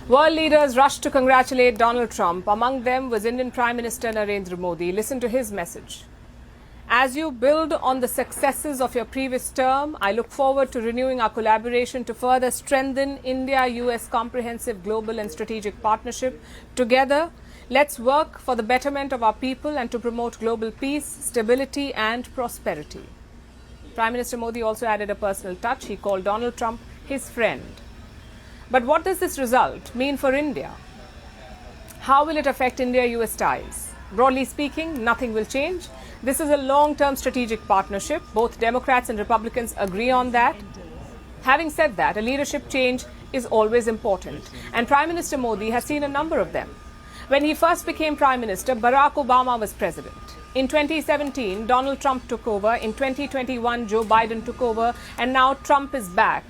World leaders rushed to congratulate Donald Trump. Among them was Indian Prime Minister Narendra Modi. Listen to his message. As you build on the successes of your previous term, I look forward to renewing our collaboration to further strengthen India-US comprehensive global and strategic partnership. Together, let's work for the betterment of our people and to promote global peace, stability and prosperity. Prime Minister Modi also added a personal touch. He called Donald Trump his friend. But what does this result mean for India? How will it affect India-US ties? Broadly speaking, nothing will change. This is a long-term strategic partnership. Both Democrats and Republicans agree on that. Having said that, a leadership change is always important. And Prime Minister Modi has seen a number of them. When he first became Prime Minister, Barack Obama was president. In 2017, Donald Trump took over. In 2021, Joe Biden took over. And now Trump is back.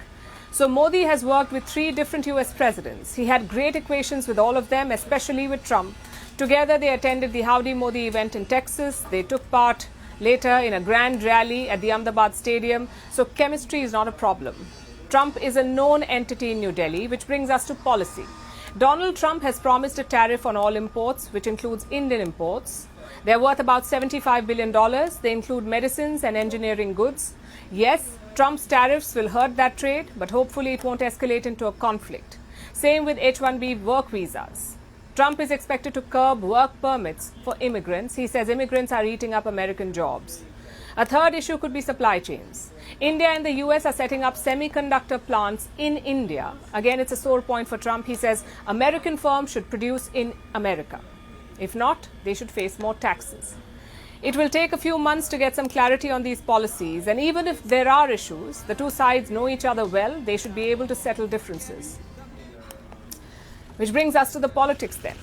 So Modi has worked with 3 different US presidents. He had great equations with all of them, especially with Trump. Together, they attended the Howdy Modi event in Texas. They took part later in a grand rally at the Ahmedabad Stadium. So chemistry is not a problem. Trump is a known entity in New Delhi, which brings us to policy. Donald Trump has promised a tariff on all imports, which includes Indian imports. They're worth about $75 billion. They include medicines and engineering goods. Yes, Trump's tariffs will hurt that trade, but hopefully it won't escalate into a conflict. Same with H-1B work visas. Trump is expected to curb work permits for immigrants. He says immigrants are eating up American jobs. A third issue could be supply chains. India and the US are setting up semiconductor plants in India. Again, it's a sore point for Trump. He says American firms should produce in America. If not, they should face more taxes. It will take a few months to get some clarity on these policies, and even if there are issues, the two sides know each other well. They should be able to settle differences. Which brings us to the politics then.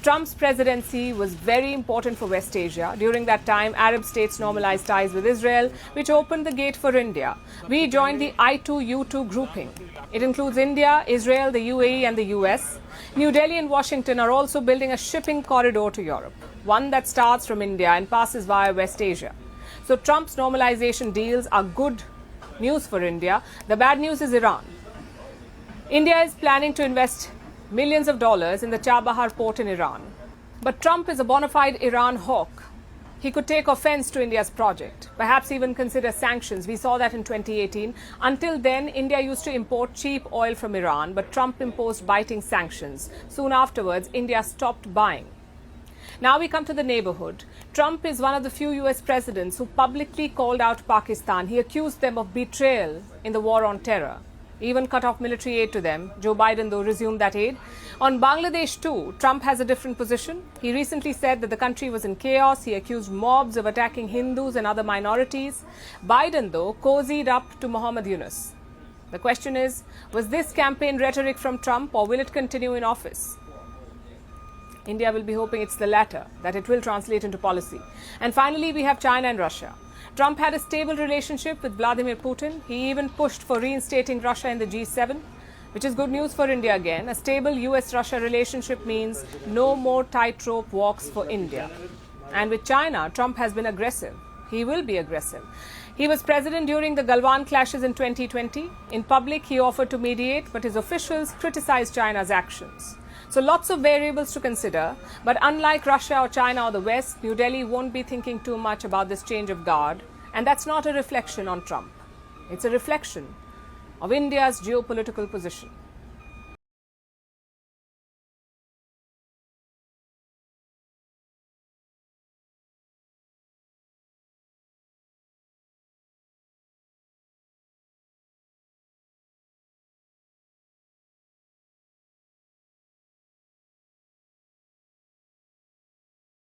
Trump's presidency was very important for West Asia. During that time, Arab states normalized ties with Israel, which opened the gate for India. We joined the I2U2 grouping. It includes India, Israel, the UAE and the US. New Delhi and Washington are also building a shipping corridor to Europe, one that starts from India and passes via West Asia. So Trump's normalization deals are good news for India. The bad news is Iran. India is planning to invest millions of dollars in the Chabahar port in Iran. But Trump is a bona fide Iran hawk. He could take offense to India's project, perhaps even consider sanctions. We saw that in 2018. Until then, India used to import cheap oil from Iran, but Trump imposed biting sanctions. Soon afterwards, India stopped buying. Now we come to the neighborhood. Trump is one of the few US presidents who publicly called out Pakistan. He accused them of betrayal in the war on terror. Even cut off military aid to them. Joe Biden, though, resumed that aid. On Bangladesh, too, Trump has a different position. He recently said that the country was in chaos. He accused mobs of attacking Hindus and other minorities. Biden, though, cozied up to Muhammad Yunus. The question is, was this campaign rhetoric from Trump or will it continue in office? India will be hoping it's the latter, that it will translate into policy. And finally, we have China and Russia. Trump had a stable relationship with Vladimir Putin. He even pushed for reinstating Russia in the G7, which is good news for India again. A stable US-Russia relationship means no more tightrope walks for India. And with China, Trump has been aggressive. He will be aggressive. He was president during the Galwan clashes in 2020. In public, he offered to mediate, but his officials criticized China's actions. So lots of variables to consider, but unlike Russia or China or the West, New Delhi won't be thinking too much about this change of guard. And that's not a reflection on Trump. It's a reflection of India's geopolitical position.